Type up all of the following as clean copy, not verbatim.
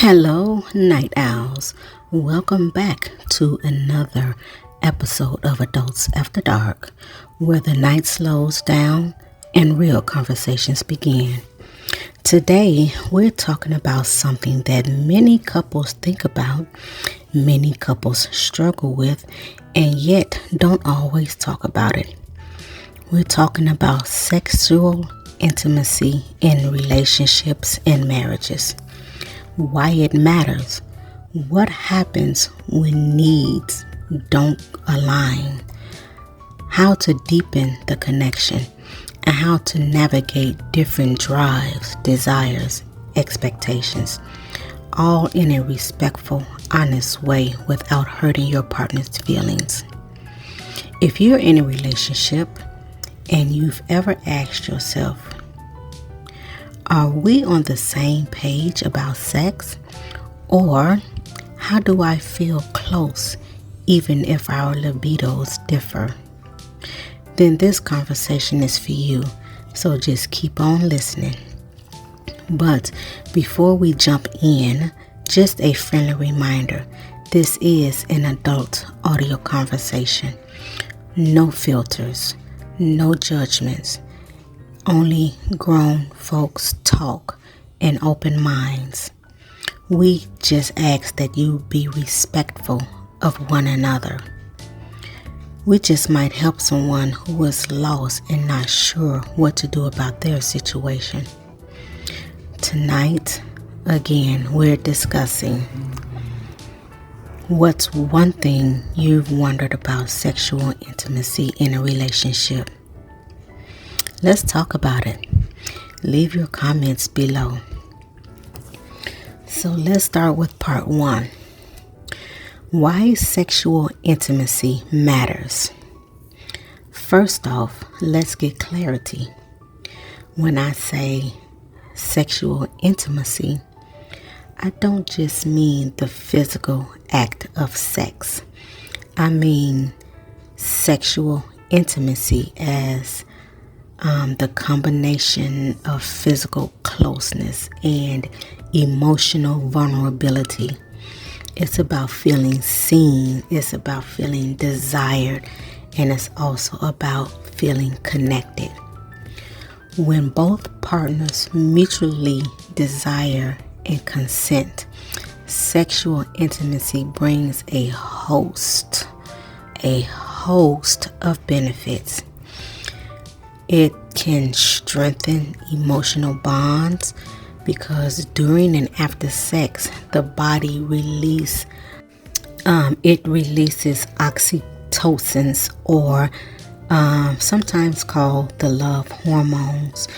Hello, night owls. Welcome back to another episode of Adults After Dark, where the night slows down and real conversations begin. Today, we're talking about something that many couples think about, many couples struggle with, and yet don't always talk about it. We're talking about sexual intimacy in relationships and marriages. Why it matters, what happens when needs don't align, how to deepen the connection, and how to navigate different drives, desires, expectations, all in a respectful, honest way without hurting your partner's feelings. If you're in a relationship and you've ever asked yourself, are we on the same page about sex? Or how do I feel close even if our libidos differ? Then this conversation is for you, so just keep on listening. But before we jump in, just a friendly reminder, this is an adult audio conversation. No filters, no judgments. Only grown folks talk and open minds. We just ask that you be respectful of one another. We just might help someone who is lost and not sure what to do about their situation. Tonight, again, we're discussing what's one thing you've wondered about sexual intimacy in a relationship. Let's talk about it. Leave your comments below. So let's start with part 1. Why sexual intimacy matters. First off, let's get clarity. When I say sexual intimacy, I don't just mean the physical act of sex. I mean sexual intimacy as the combination of physical closeness and emotional vulnerability. It's about feeling seen, it's about feeling desired, and it's also about feeling connected. When both partners mutually desire and consent, sexual intimacy brings a host of benefits. It can strengthen emotional bonds because during and after sex, the body releases oxytocins, or sometimes called the love hormones,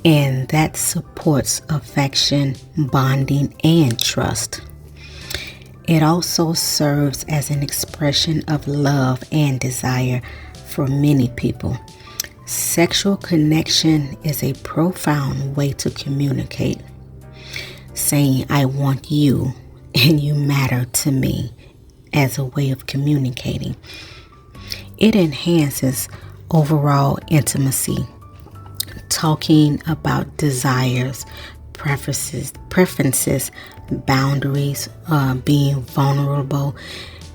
and that supports affection, bonding, and trust. It also serves as an expression of love and desire for many people. Sexual connection is a profound way to communicate, saying I want you and you matter to me as a way of communicating. It enhances overall intimacy, talking about desires, preferences, boundaries, being vulnerable,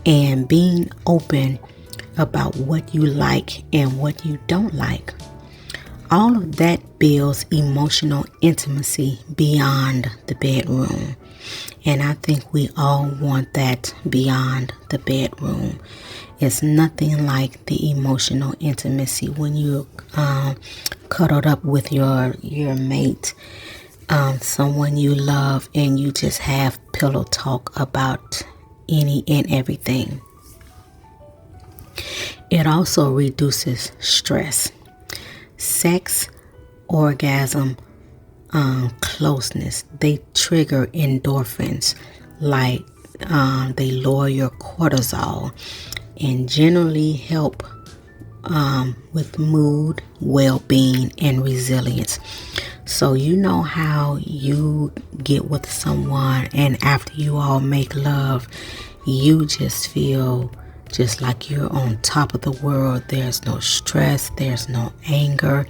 and being open about what you like and what you don't like. All of that builds emotional intimacy beyond the bedroom. And I think we all want that beyond the bedroom. It's nothing like the emotional intimacy when you're cuddled up with your mate, someone you love, and you just have pillow talk about any and everything. It also reduces stress. Sex, orgasm, closeness, they trigger endorphins, like they lower your cortisol and generally help with mood, well-being, and resilience. So you know how you get with someone and after you all make love, you just feel just like you're on top of the world. There's no stress, there's no anger,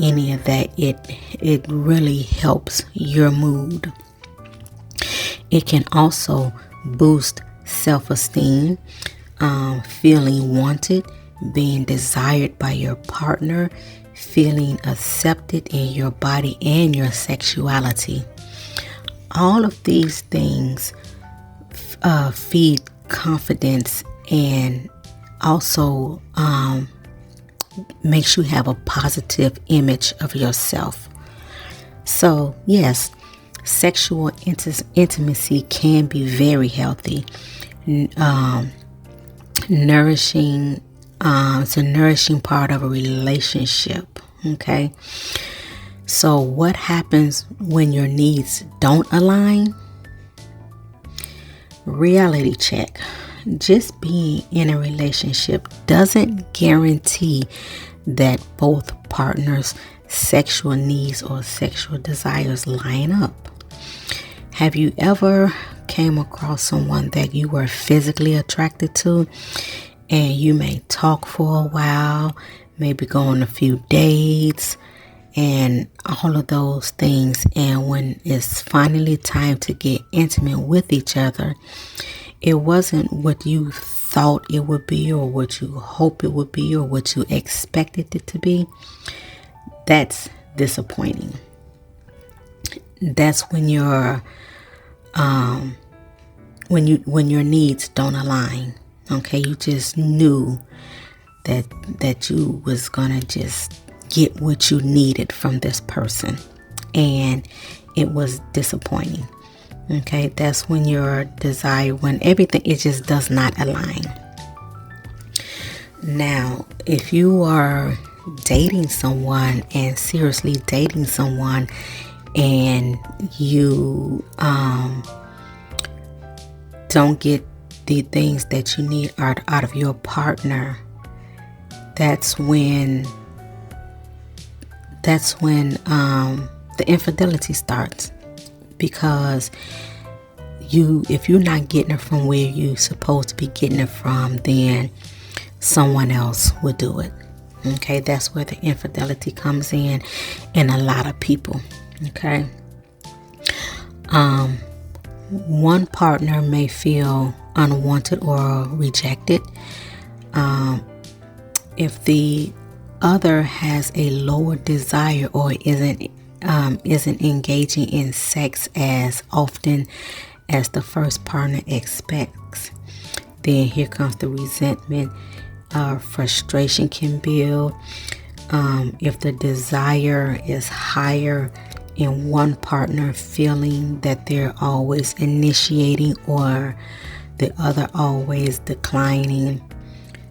any of that. It really helps your mood. It can also boost self-esteem, feeling wanted, being desired by your partner, feeling accepted in your body and your sexuality. All of these things feed confidence and also makes you have a positive image of yourself. So yes, sexual intimacy can be very healthy, nourishing. It's a nourishing part of a relationship. Okay. So what happens when your needs don't align? Reality check. Just being in a relationship doesn't guarantee that both partners' sexual needs or sexual desires line up. Have you ever came across someone that you were physically attracted to, and you may talk for a while, maybe go on a few dates and all of those things, and when it's finally time to get intimate with each other, it wasn't what you thought it would be or what you hope it would be or what you expected it to be. That's disappointing. That's when your when your needs don't align. Okay, you just knew that you was gonna just get what you needed from this person, and it was disappointing. Okay, that's when your desire, when everything, it just does not align. Now, if you are dating someone and seriously dating someone, and you don't get the things that you need out of your partner, that's when the infidelity starts. Because if you're not getting it from where you're supposed to be getting it from, then someone else will do it. Okay, that's where the infidelity comes in a lot of people. Okay. One partner may feel unwanted or rejected. If the other has a lower desire or isn't engaging in sex as often as the first partner expects, then here comes the resentment. Frustration can build. If the desire is higher in one partner, feeling that they're always initiating or the other always declining,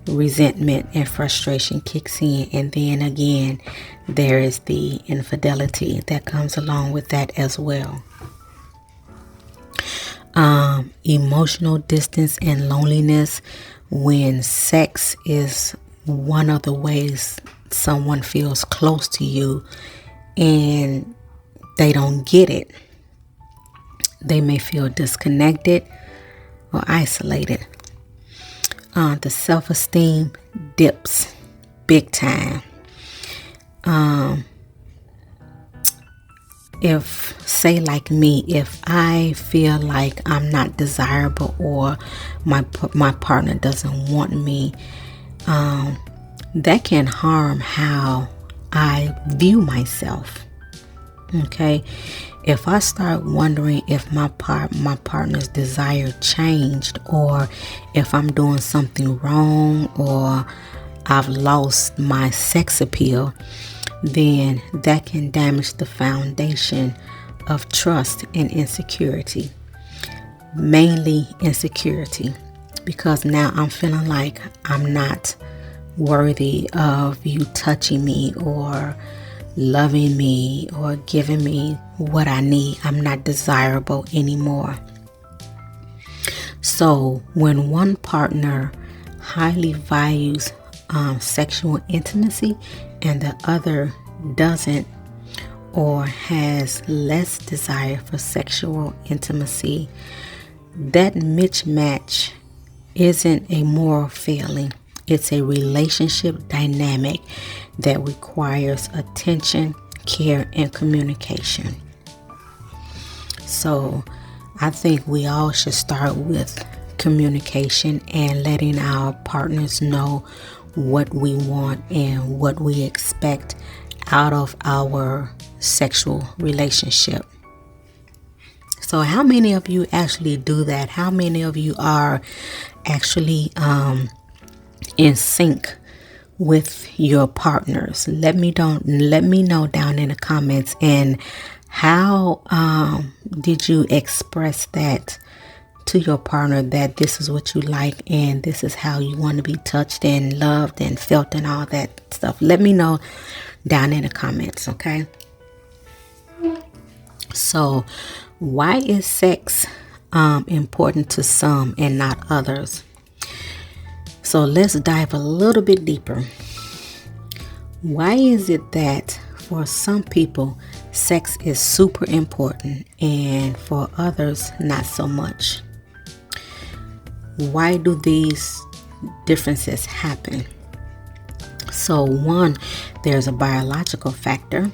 resentment and frustration kicks in. And then again, there is the infidelity that comes along with that as well. Emotional distance and loneliness. When sex is one of the ways someone feels close to you and they don't get it, they may feel disconnected or isolated. The self-esteem dips big time. If, say like me, if I feel like I'm not desirable or my partner doesn't want me, that can harm how I view myself. Okay, if I start wondering if my partner's desire changed, or if I'm doing something wrong, or I've lost my sex appeal, then that can damage the foundation of trust and insecurity. Mainly insecurity, because now I'm feeling like I'm not worthy of you touching me or loving me or giving me what I need. I'm not desirable anymore. So when one partner highly values sexual intimacy and the other doesn't, or has less desire for sexual intimacy, that mismatch isn't a moral failing. It's a relationship dynamic that requires attention, care, and communication. So I think we all should start with communication and letting our partners know what we want and what we expect out of our sexual relationship. So how many of you actually do that? How many of you are actually in sync with your partners? Let me know down in the comments. And how did you express that to your partner, that this is what you like and this is how you want to be touched and loved and felt and all that stuff? Let me know down in the comments, okay? So why is sex important to some and not others? So let's dive a little bit deeper. Why is it that for some people sex is super important and for others not so much? Why do these differences happen? So one, there's a biological factor.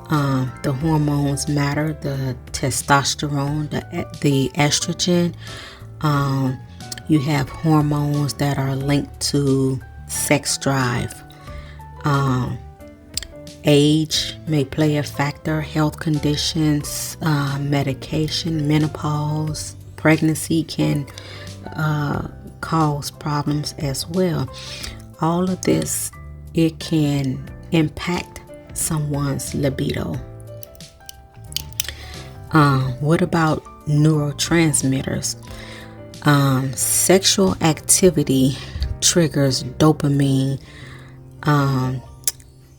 The hormones matter, the testosterone, the estrogen. You have hormones that are linked to sex drive. Age may play a factor, health conditions, medication, menopause, pregnancy can cause problems as well. All of this, it can impact someone's libido. What about neurotransmitters? Sexual activity triggers dopamine,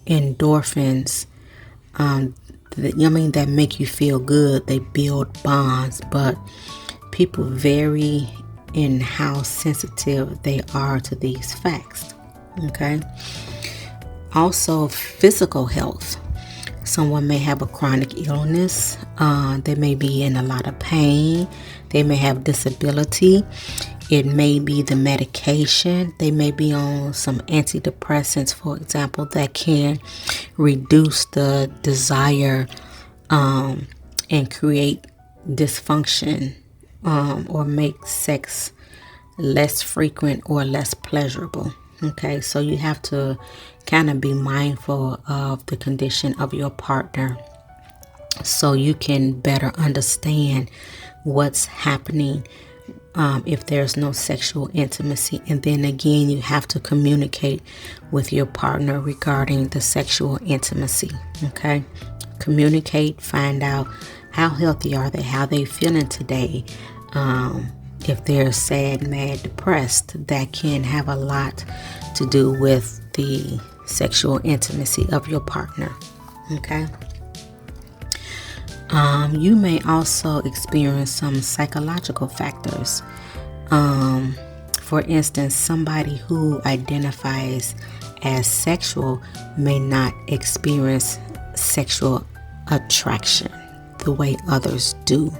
endorphins, that make you feel good. They build bonds, but people vary in how sensitive they are to these facts. Okay. Also, physical health. Someone may have a chronic illness. They may be in a lot of pain. They may have disability. It may be the medication. They may be on some antidepressants, for example, that can reduce the desire and create dysfunction or make sex less frequent or less pleasurable. Okay, so you have to kind of be mindful of the condition of your partner so you can better understand what's happening if there's no sexual intimacy. And then again, you have to communicate with your partner regarding the sexual intimacy. Okay, communicate, find out how healthy are they, how they feeling today. If they're sad, mad, depressed, that can have a lot to do with the sexual intimacy of your partner. Okay. You may also experience some psychological factors. For instance, somebody who identifies as sexual may not experience sexual attraction the way others do.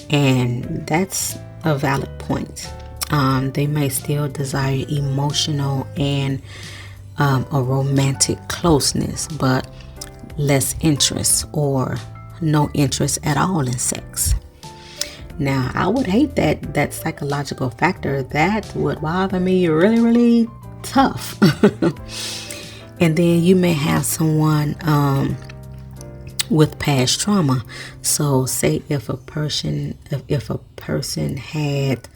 And that's a valid point. They may still desire emotional and a romantic closeness, but less interest or no interest at all in sex. Now, I would hate that psychological factor. That would bother me really, really tough. And then you may have someone with past trauma. So say if a person had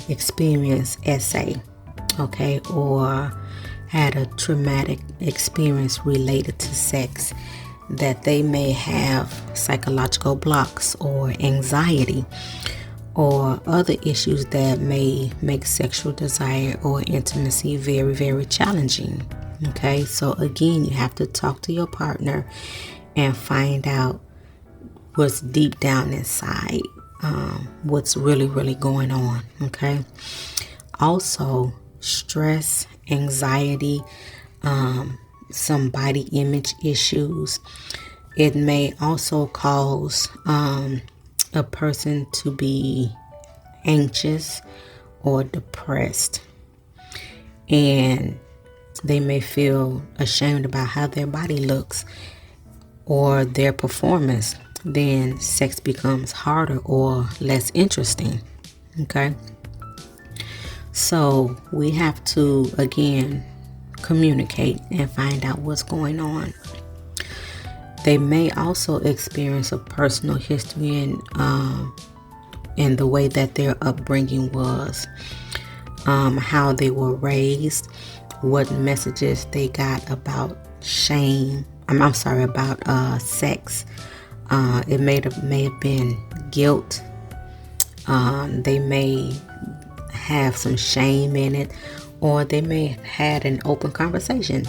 experienced SA, okay, or had a traumatic experience related to sex, that they may have psychological blocks or anxiety or other issues that may make sexual desire or intimacy very, very challenging. Okay, so again, you have to talk to your partner and find out what's deep down inside, what's really, really going on. Okay. Also, stress, anxiety, some body image issues. It may also cause a person to be anxious or depressed, and they may feel ashamed about how their body looks or their performance. then sex becomes harder or less interesting. Okay. So we have to, again, communicate and find out what's going on. They may also experience a personal history in the way that their upbringing was, how they were raised, what messages they got about shame. I'm sorry, about sex. It may have been guilt. They may have some shame in it, or they may have had an open conversation.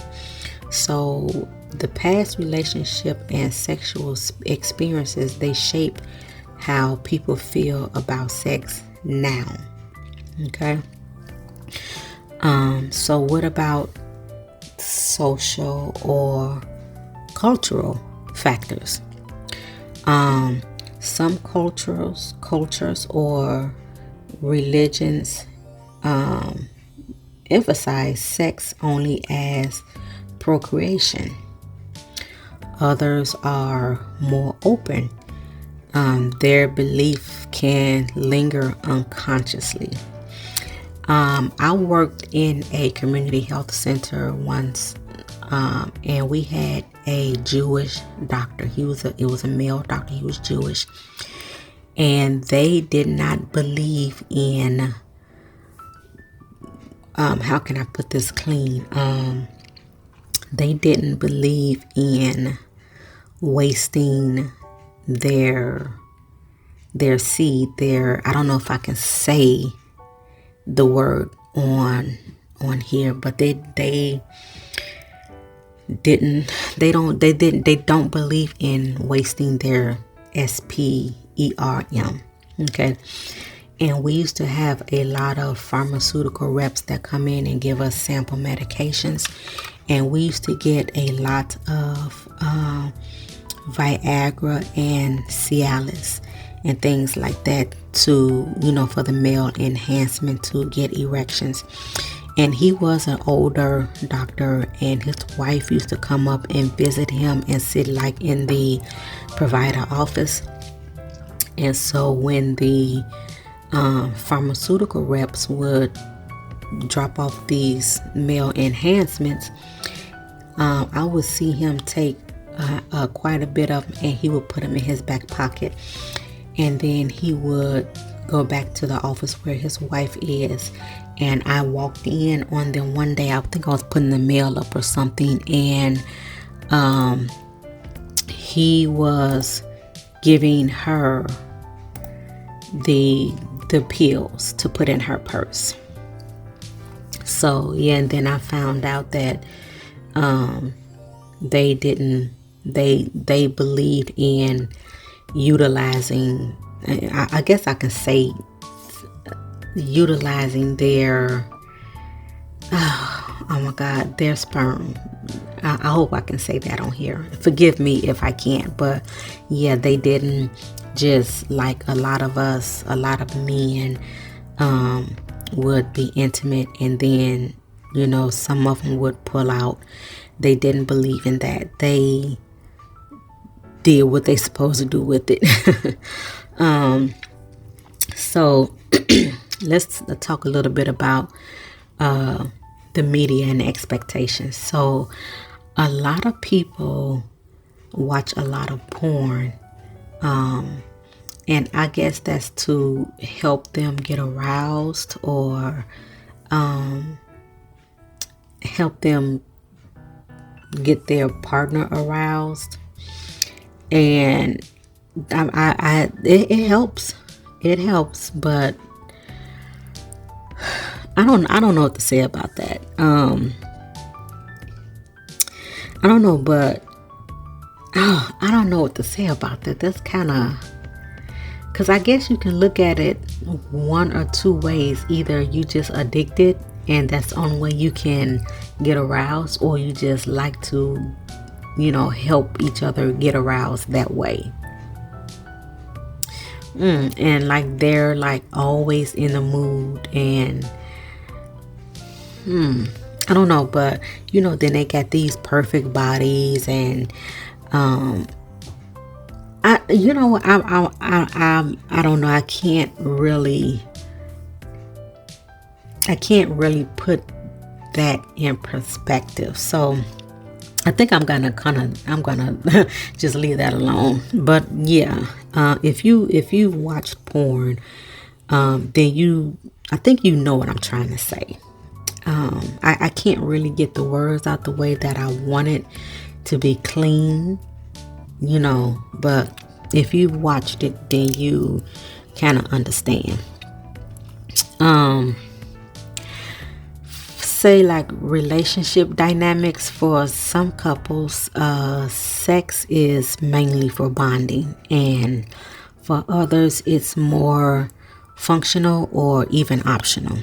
So the past relationship and sexual experiences, they shape how people feel about sex now. Okay. So what about social or cultural factors? Some cultures or religions emphasize sex only as procreation. Others are more open. Their belief can linger unconsciously. I worked in a community health center once, and we had a Jewish doctor. It was a male doctor. He was Jewish, and they did not believe in. How can I put this clean? They didn't believe in wasting their seed. I don't know if I can say the word on here, but they don't believe in wasting their sperm. Okay. And we used to have a lot of pharmaceutical reps that come in and give us sample medications. And we used to get a lot of Viagra and Cialis and things like that to, for the male enhancement to get erections. And he was an older doctor, and his wife used to come up and visit him and sit like in the provider office. And so when the pharmaceutical reps would drop off these male enhancements, I would see him take quite a bit of them, and he would put them in his back pocket, and then he would go back to the office where his wife is. And I walked in on them one day. I think I was putting the mail up or something, and he was giving her the pills to put in her purse. So yeah, and then I found out that they believed in utilizing, I guess I can say, utilizing their their sperm. I hope I can say that on here. Forgive me if I can't, but yeah, they didn't just like a lot of men would be intimate, and then some of them would pull out. They didn't believe in that. They did what they supposed to do with it. So let's talk a little bit about the media and expectations. So a lot of people watch a lot of porn, and I guess that's to help them get aroused, or help them get their partner aroused. And it helps. It helps, but I don't know what to say about that. I don't know, but I don't know what to say about that. That's kind of, because I guess you can look at it one or two ways. Either you just addicted, and that's the only way you can get aroused, or you just like to, help each other get aroused that way. And like they're like always in the mood, and I don't know, but then they got these perfect bodies, and You know, I don't know. I can't really put that in perspective. So I think I'm gonna just leave that alone. But yeah, if you watch porn, I think you know what I'm trying to say. I can't really get the words out the way that I want it to be clean, but if you've watched it, then you kind of understand. Say like relationship dynamics, for some couples, sex is mainly for bonding, and for others it's more functional or even optional.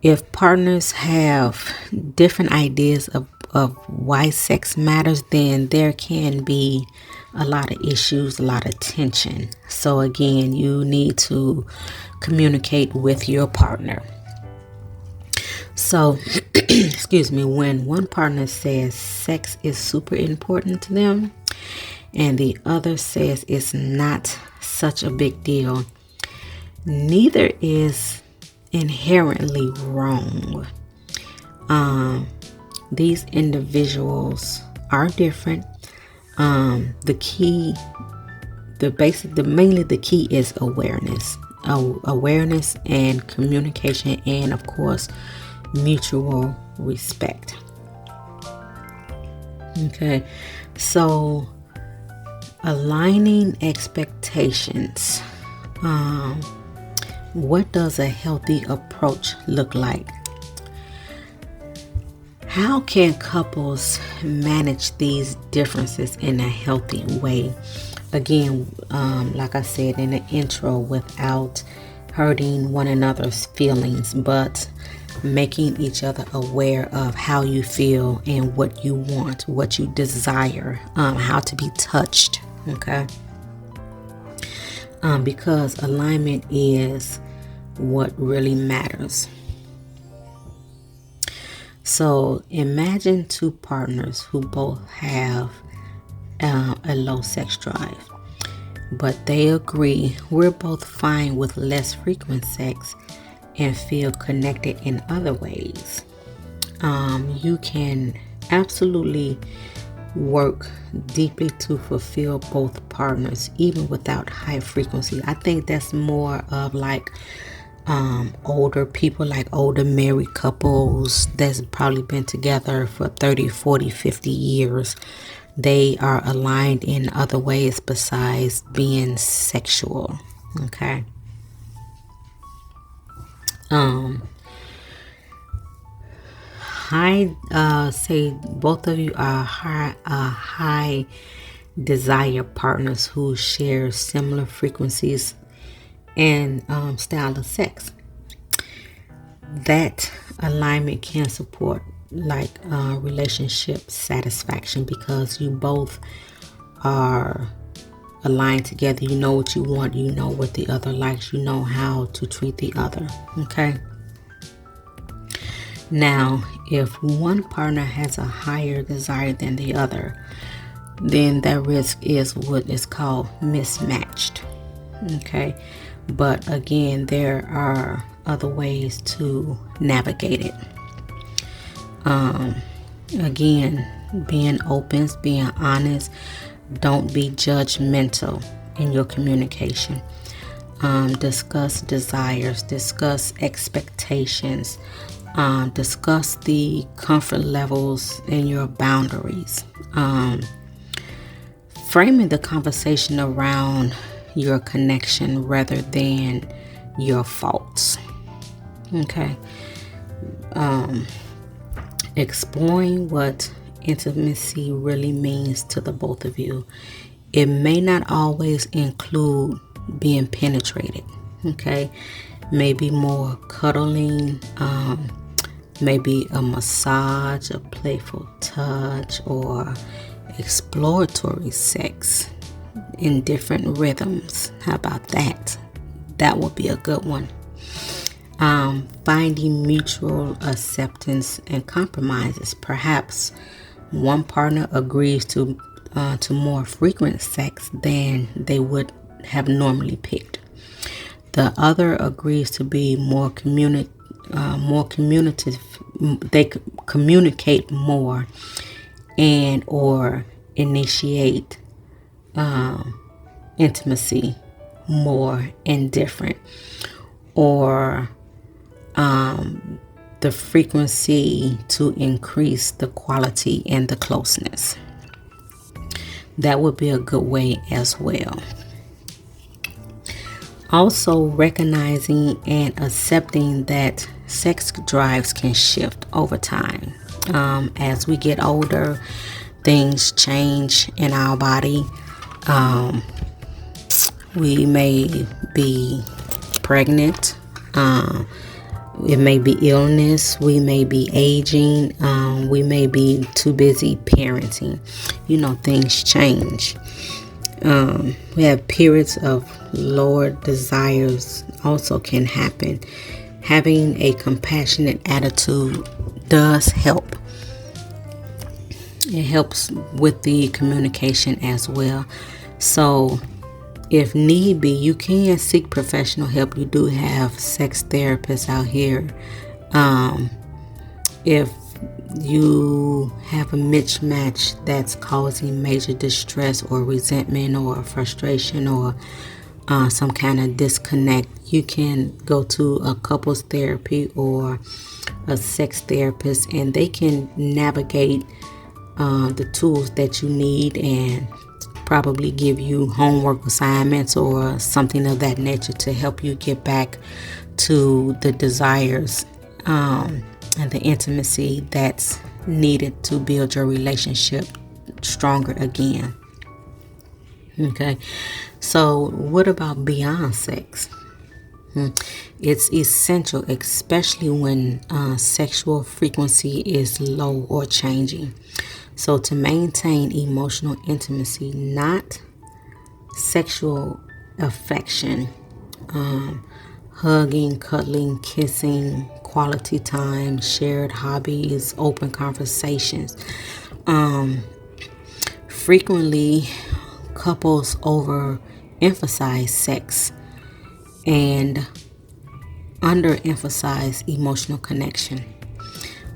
If partners have different ideas of why sex matters, then there can be a lot of issues, a lot of tension. So again, you need to communicate with your partner. So, excuse me, when one partner says sex is super important to them and the other says it's not such a big deal, neither is inherently wrong. These individuals are different. The key, mainly the key is awareness. Awareness and communication, and of course, mutual respect. Okay, so aligning expectations. What does a healthy approach look like? How can couples manage these differences in a healthy way? Again, like I said in the intro, without hurting one another's feelings, but making each other aware of how you feel and what you want, what you desire, how to be touched. Okay. Because alignment is what really matters. So imagine two partners who both have a low sex drive, but they agree we're both fine with less frequent sex and feel connected in other ways. You can absolutely work deeply to fulfill both partners, even without high frequency. I think that's more of like older people, like older married couples that's probably been together for 30, 40, 50 years. They are aligned in other ways besides being sexual. Okay. Say both of you are high desire partners who share similar frequencies and style of sex. That alignment can support like relationship satisfaction, because you both are aligned together. You know what you want, you know what the other likes, you know how to treat the other. Okay. Now, if one partner has a higher desire than the other, then that risk is what is called mismatched. Okay. But again, there are other ways to navigate it. Again, being open, being honest, don't be judgmental in your communication. Discuss desires, discuss expectations, discuss the comfort levels and your boundaries. Framing the conversation around your connection rather than your faults. Okay. Exploring what intimacy really means to the both of you. It may not always include being penetrated. Okay. Maybe more cuddling, maybe a massage, a playful touch, or exploratory sex in different rhythms. How about that? That would be a good one. Finding mutual acceptance and compromises. Perhaps one partner agrees to to more frequent sex than they would have normally picked. The other agrees to be more communicative. They communicate more and or initiate intimacy more and different, or the frequency to increase the quality and the closeness. That would be a good way as well. Also, recognizing and accepting that sex drives can shift over time. As we get older, things change in our body. We may be pregnant. It may be illness. We may be aging. We may be too busy parenting. Things change. We have periods of lower desires also can happen. Having a compassionate attitude does help. It helps with the communication as well. So if need be, you can seek professional help. You do have sex therapists out here. If you have a mismatch that's causing major distress or resentment or frustration or some kind of disconnect, you can go to a couples therapy or a sex therapist, and they can navigate the tools that you need and probably give you homework assignments or something of that nature to help you get back to the desires and the intimacy that's needed to build your relationship stronger again. Okay, so what about beyond sex? It's essential, especially when sexual frequency is low or changing. So to maintain emotional intimacy, not sexual affection, hugging, cuddling, kissing, quality time, shared hobbies, open conversations. Frequently, couples overemphasize sex and underemphasize emotional connection.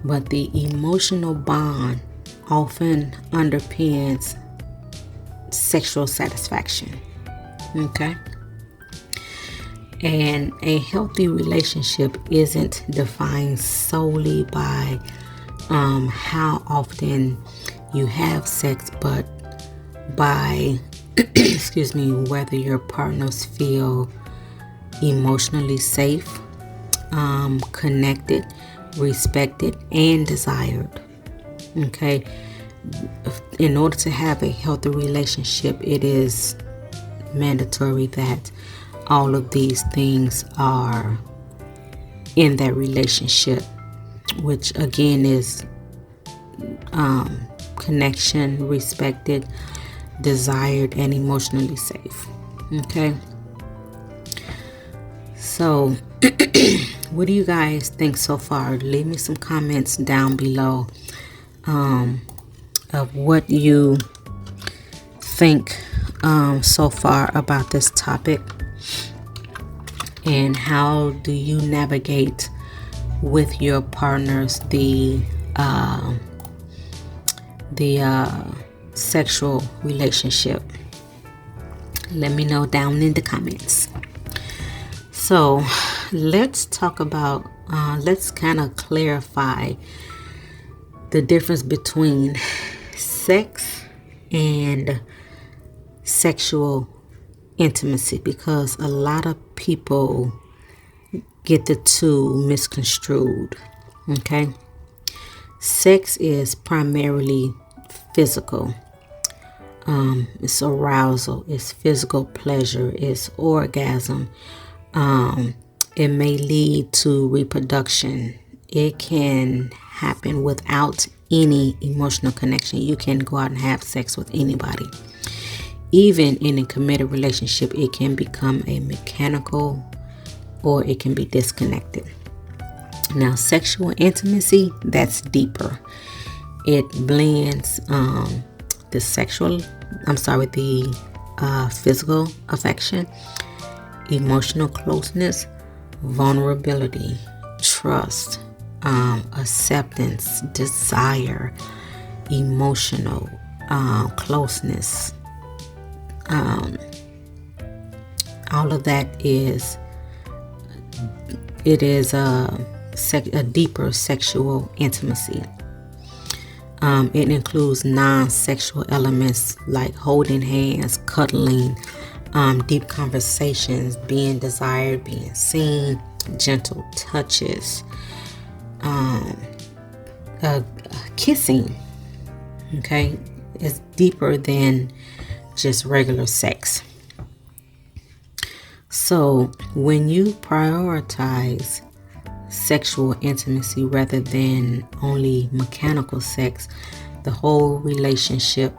But the emotional bond often underpins sexual satisfaction. Okay? And a healthy relationship isn't defined solely by how often you have sex, but by whether your partners feel emotionally safe, connected, respected, and desired. Okay, in order to have a healthy relationship, it is mandatory that all of these things are in that relationship, which again is connection, respected, desired, and emotionally safe. Okay, so what do you guys think so far? Leave me some comments down below of what you think so far about this topic, and how do you navigate with your partners the sexual relationship. Let me know down in the comments. So let's talk about let's kind of clarify the difference between sex and sexual intimacy, because a lot of people get the two misconstrued. Okay, sex is primarily physical. It's arousal, it's physical pleasure, it's orgasm. It may lead to reproduction. It can happen without any emotional connection. You can go out and have sex with anybody. Even in a committed relationship, it can become a mechanical, or it can be disconnected. Now, sexual intimacy, that's deeper. It blends the physical affection, emotional closeness, vulnerability, trust, acceptance, desire, emotional closeness. All of that is a deeper sexual intimacy. It includes non-sexual elements like holding hands, cuddling, deep conversations, being desired, being seen, gentle touches, kissing. Okay, it's deeper than just regular sex. So when you prioritize sexual intimacy rather than only mechanical sex, the whole relationship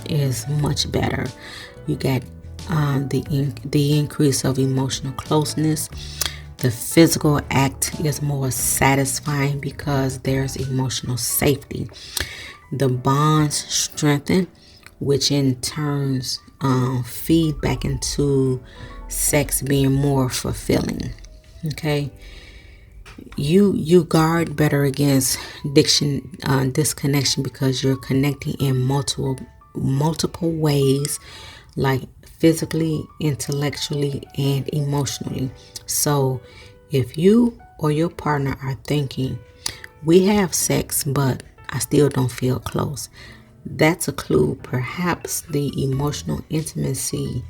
is much better. You get the increase of emotional closeness. The physical act is more satisfying because there's emotional safety. The bonds strengthen, which in turns feed back into sex being more fulfilling. Okay, you guard better against disconnection because you're connecting in multiple ways, like physically, intellectually, and emotionally. So if you or your partner are thinking, we have sex but I still don't feel close, that's a clue. Perhaps the emotional intimacy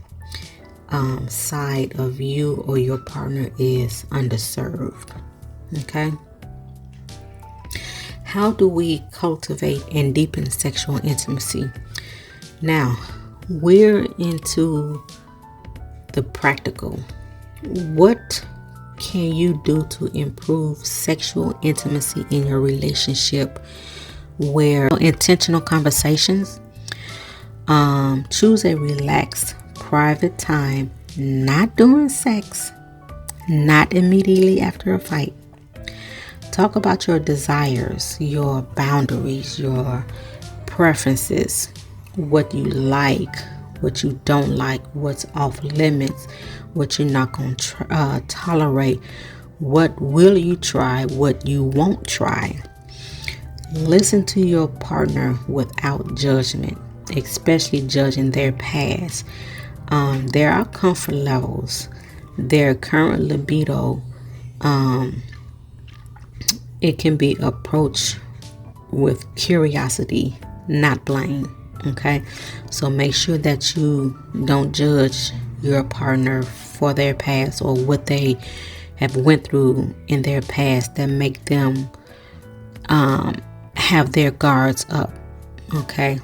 side of you or your partner is underserved. Okay. How do we cultivate and deepen sexual intimacy? Now, we're into the practical. What can you do to improve sexual intimacy in your relationship? Where intentional conversations, choose a relaxed, private time, not during sex, not immediately after a fight. Talk about your desires, your boundaries, your preferences, what you like, what you don't like, what's off limits, what you're not going to tolerate, what will you try, what you won't try. Listen to your partner without judgment, especially judging their past. There are comfort levels, their current libido. It can be approached with curiosity, not blame. Okay, so make sure that you don't judge your partner for their past or what they have went through in their past that make them have their guards up. Okay,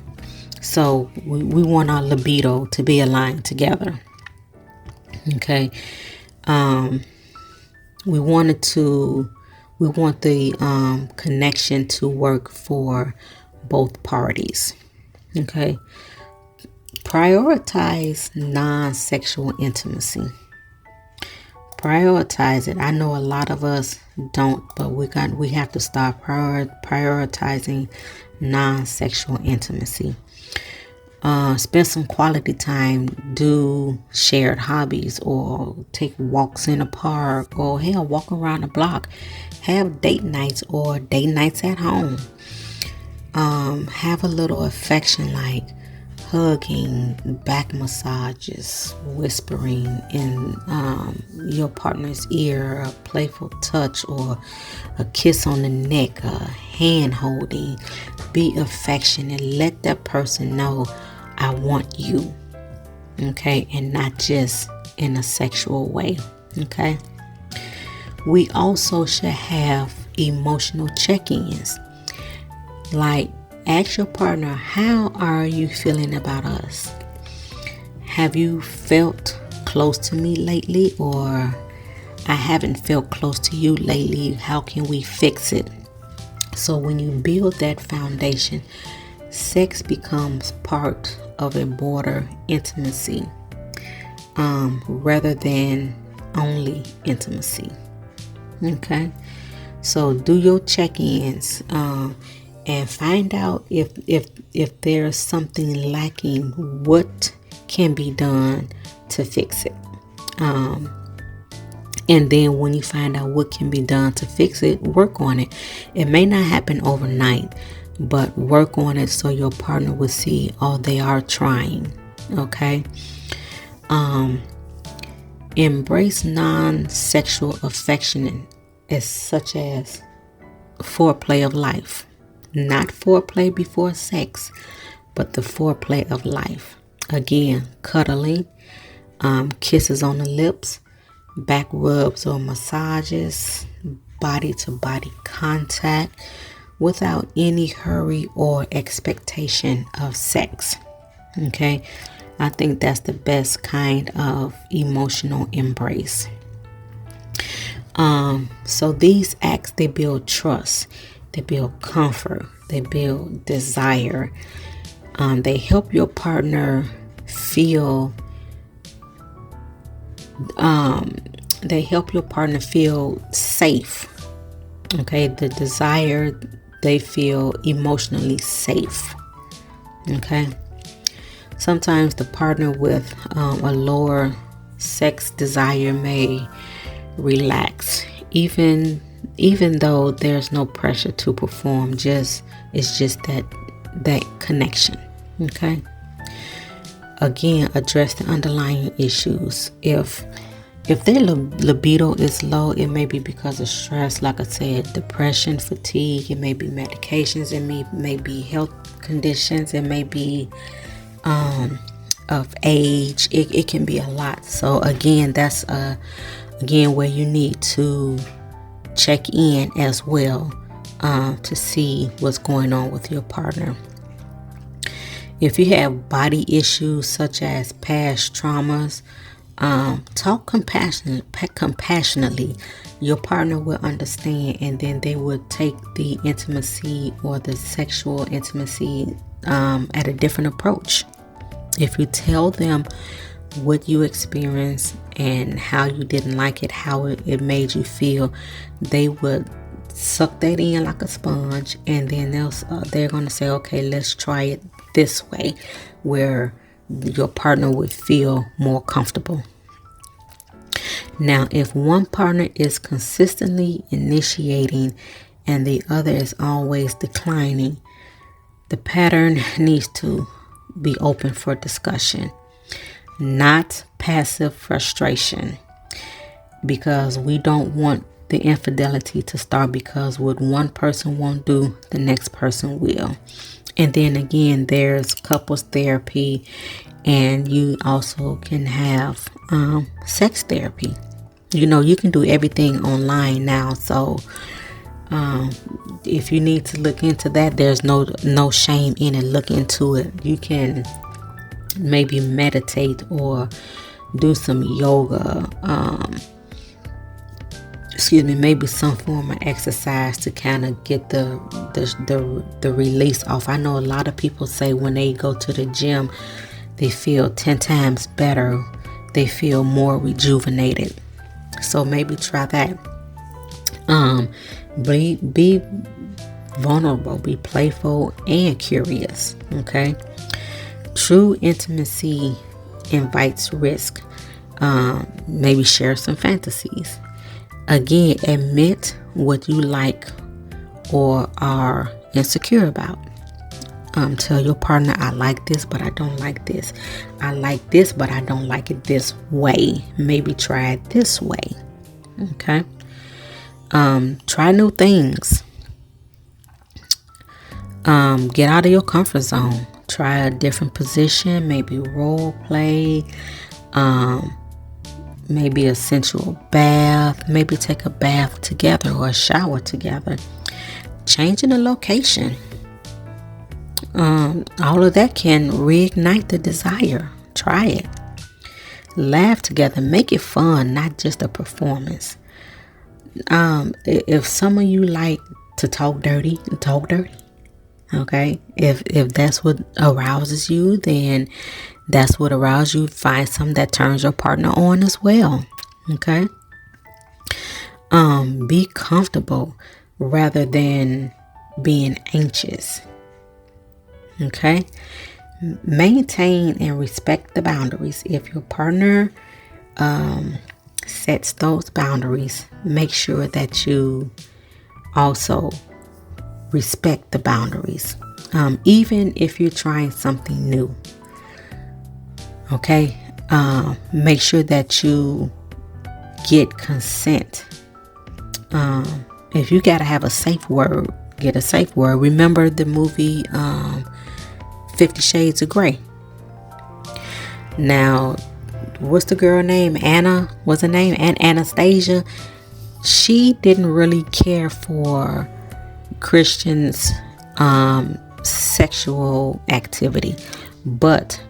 so we want our libido to be aligned together. Okay, we want the connection to work for both parties. Okay, prioritize non-sexual intimacy. Prioritize it. I know a lot of us don't, but we have to start prioritizing non-sexual intimacy. Spend some quality time, do shared hobbies, or take walks in a park, or hell, walk around the block. Have date nights or date nights at home. Have a little affection like hugging, back massages, whispering in your partner's ear, a playful touch, or a kiss on the neck, a hand holding. Be affectionate. Let that person know, I want you. Okay, and not just in a sexual way. Okay. We also should have emotional check-ins. Like, ask your partner, how are you feeling about us? Have you felt close to me lately? Or I haven't felt close to you lately. How can we fix it? So when you build that foundation, sex becomes part of a broader intimacy rather than only intimacy. Okay, so do your check-ins and find out if there's something lacking, what can be done to fix it. And then when you find out what can be done to fix it, work on it. It may not happen overnight, but work on it so your partner will see, oh, they are trying. Okay. Embrace non-sexual affection as such as foreplay of life. Not foreplay before sex, but the foreplay of life. Again, cuddling, kisses on the lips, back rubs or massages, body to body contact without any hurry or expectation of sex. Okay, I think that's the best kind of emotional embrace. So these acts, they build trust, they build comfort, they build desire. They help your partner feel safe. Okay, the desire, they feel emotionally safe. Okay, sometimes the partner with a lower sex desire may relax, even though there's no pressure to perform. It's just that connection. Okay, again, address the underlying issues. If their libido is low, it may be because of stress, like I said, depression, fatigue. It may be medications. It may be health conditions. It may be of age. It can be a lot. So again, that's where you need to check in as well, to see what's going on with your partner. If you have body issues such as past traumas, talk compassionately. Your partner will understand, and then they will take the intimacy or the sexual intimacy at a different approach. If you tell them what you experienced and how you didn't like it, how it made you feel, they would suck that in like a sponge, and then they're going to say, okay, let's try it this way, where your partner would feel more comfortable. Now, if one partner is consistently initiating and the other is always declining, the pattern needs to be open for discussion, not passive frustration, because we don't want the infidelity to start because what one person won't do, the next person will. And then again, there's couples therapy, and you also can have sex therapy. You can do everything online now. So if you need to look into that, there's no shame in it. Look into it. You can maybe meditate or do some yoga. Maybe some form of exercise to kind of get the release off. I know a lot of people say when they go to the gym, they feel 10 times better. They feel more rejuvenated. So maybe try that. Be vulnerable, be playful and curious. Okay. True intimacy invites risk. Maybe share some fantasies. Again, admit what you like or are insecure about. Tell your partner, I like this, but I don't like this. I like this, but I don't like it this way. Maybe try it this way. Okay. Try new things. Get out of your comfort zone. Try a different position, maybe role play. Maybe a sensual bath, maybe take a bath together or a shower together. Changing the location. All of that can reignite the desire. Try it. Laugh together. Make it fun, not just a performance. If some of you like to talk dirty, talk dirty. Okay? If that's what arouses you, then that's what arouses you. Find something that turns your partner on as well. Okay? Be comfortable rather than being anxious. Okay? Maintain and respect the boundaries. If your partner sets those boundaries, make sure that you also respect the boundaries. Even if you're trying something new. Okay? Make sure that you get consent. If you got to have a safe word, get a safe word. Remember the movie 50 Shades of Grey. Now, what's the girl name? Anna was her name? And Anastasia. She didn't really care for Christian's sexual activity, but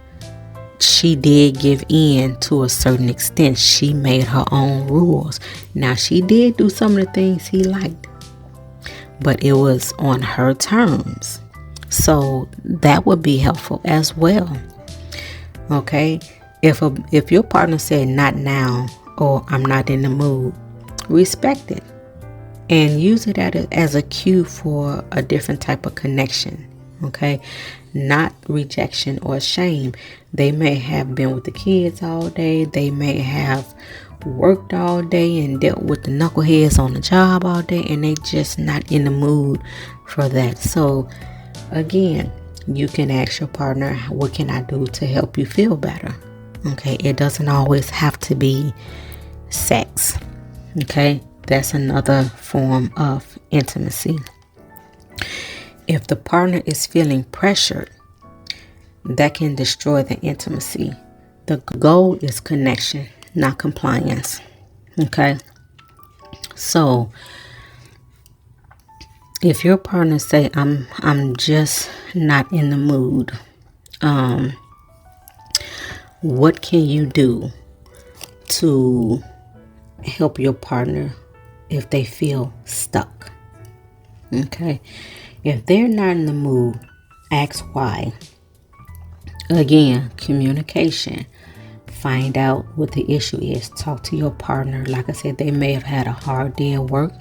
she did give in to a certain extent. She made her own rules. Now, she did do some of the things he liked, but it was on her terms. So that would be helpful as well. Okay? If your partner said not now, or I'm not in the mood, respect it and use it as a cue for a different type of connection. Okay? Not rejection or shame. They may have been with the kids all day. They may have worked all day and dealt with the knuckleheads on the job all day, and they just not in the mood for that. So again, you can ask your partner, what can I do to help you feel better? Okay, it doesn't always have to be sex. Okay, that's another form of intimacy. If the partner is feeling pressured, that can destroy the intimacy. The goal is connection, not compliance. Okay? So, if your partner say, I'm just not in the mood, what can you do to help your partner if they feel stuck? Okay? If they're not in the mood, ask why. Again, communication. Find out what the issue is. Talk to your partner. Like I said, they may have had a hard day at work.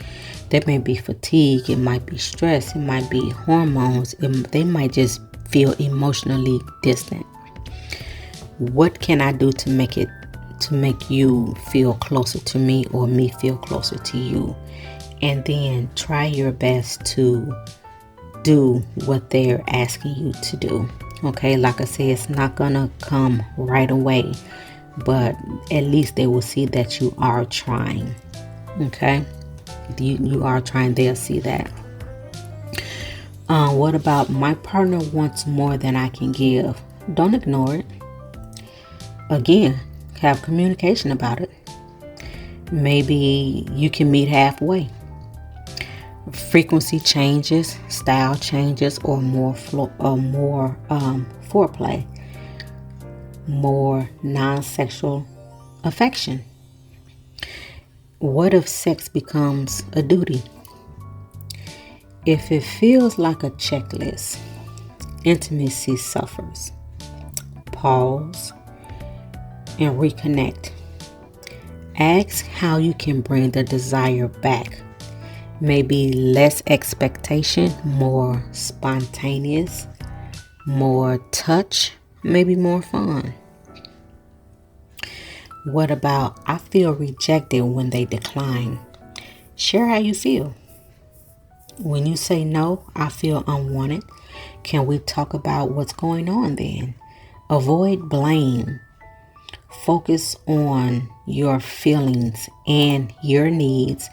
There may be fatigue. It might be stress. It might be hormones. They might just feel emotionally distant. What can I do to make you feel closer to me, or me feel closer to you? And then try your best to do what they're asking you to do. Okay, like I said, it's not gonna come right away, but at least they will see that you are trying. Okay, you are trying. They'll see that. What about my partner wants more than I can give? Don't ignore it. Again, have communication about it. Maybe you can meet halfway. Frequency changes, style changes, or more foreplay, more non-sexual affection. What if sex becomes a duty? If it feels like a checklist, intimacy suffers. Pause and reconnect. Ask how you can bring the desire back. Maybe less expectation, more spontaneous, more touch, maybe more fun. What about, I feel rejected when they decline? Share how you feel. When you say no, I feel unwanted. Can we talk about what's going on then? Avoid blame. Focus on your feelings and your needs,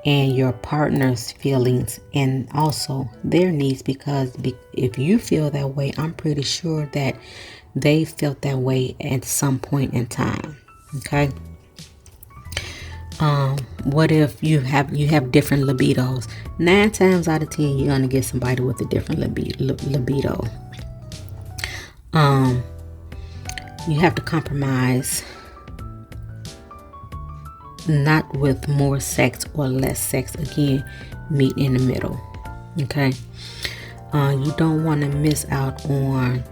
and your partner's feelings and also their needs, because if you feel that way, I'm pretty sure that they felt that way at some point in time. Okay. What if you have different libidos? 9 times out of 10, you're gonna get somebody with a different libido. You have to compromise. Not with more sex or less sex. Again, meet in the middle. Okay. You don't want to miss out on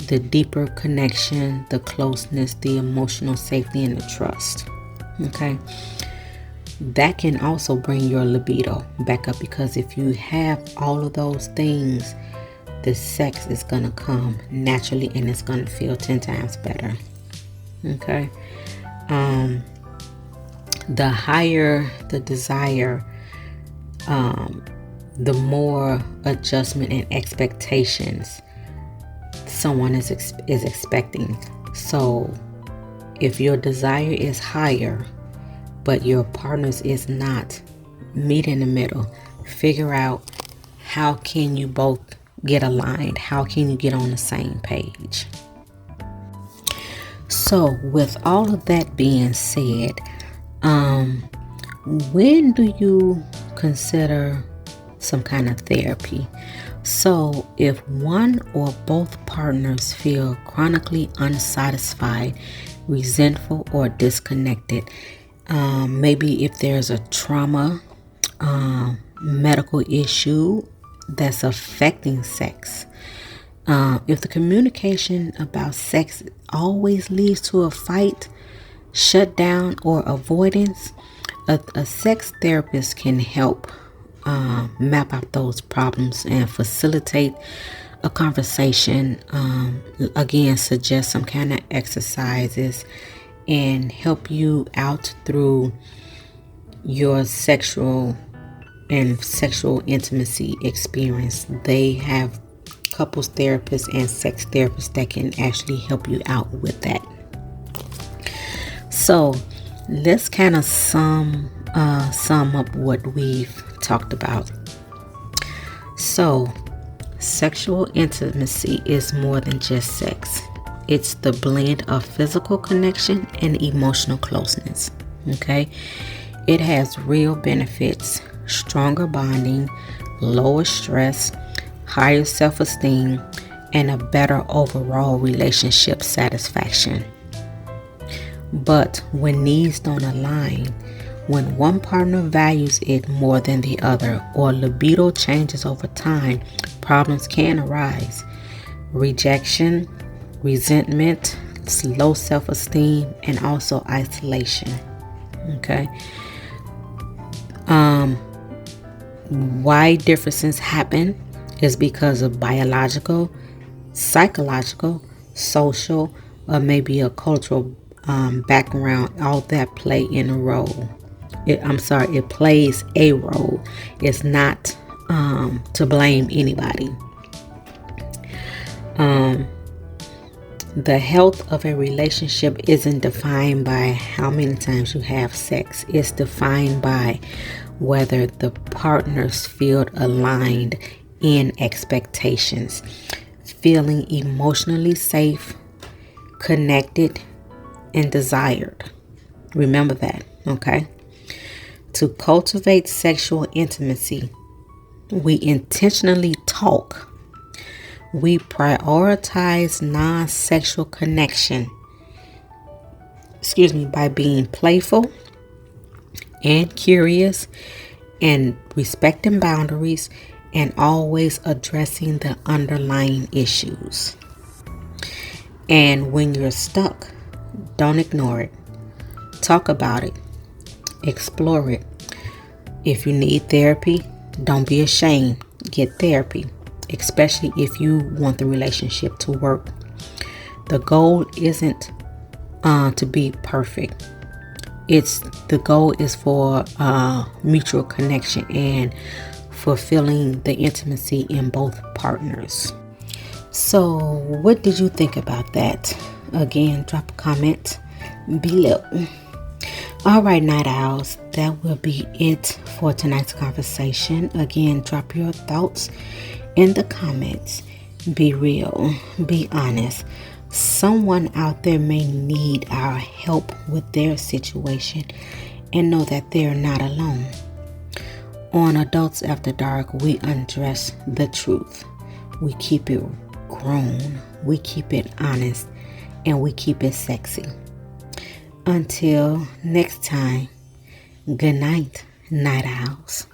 the deeper connection, the closeness, the emotional safety, and the trust. Okay. that can also bring your libido back up, because if you have all of those things, the sex is going to come naturally and it's going to feel 10 times better. Okay. The higher the desire, the more adjustment and expectations someone is expecting. So if your desire is higher but your partner's is not, meet in the middle. Figure out how can you both get aligned, how can you get on the same page. So with all of that being said, when do you consider some kind of therapy? So if one or both partners feel chronically unsatisfied, resentful, or disconnected, maybe if there's a trauma, medical issue that's affecting sex, if the communication about sex always leads to a fight, shutdown, or avoidance, a sex therapist can help map out those problems and facilitate a conversation. Again, suggest some kind of exercises and help you out through your sexual intimacy experience. They have couples therapists and sex therapists that can actually help you out with that. So let's kind of sum up what we've talked about. So sexual intimacy is more than just sex. It's the blend of physical connection and emotional closeness. Okay? It has real benefits: stronger bonding, lower stress, higher self-esteem, and a better overall relationship satisfaction. But when needs don't align, when one partner values it more than the other, or libido changes over time, problems can arise. Rejection, resentment, low self-esteem, and also isolation. Okay. Why differences happen is because of biological, psychological, social, or maybe a cultural background. All that play in a role. It plays a role. It's not to blame anybody. The health of a relationship isn't defined by how many times you have sex. It's defined by whether the partners feel aligned in expectations, feeling emotionally safe, connected, and desired. Remember that, okay? To cultivate sexual intimacy, we intentionally talk. We prioritize non-sexual connection, by being playful and curious and respecting boundaries and always addressing the underlying issues. And when you're stuck, don't ignore it. Talk about it. Explore it. If you need therapy, don't be ashamed. Get therapy, especially if you want the relationship to work. The goal isn't to be perfect. The goal is for mutual connection and fulfilling the intimacy in both partners. So what did you think about that? Again, drop a comment below. All right, night owls, that will be it for tonight's conversation. Again, drop your thoughts in the comments. Be real, be honest. Someone out there may need our help with their situation, and know that they're not alone. On Adults After Dark, we undress the truth. We keep it grown, we keep it honest, and we keep it sexy. Until next time, good night, night owls.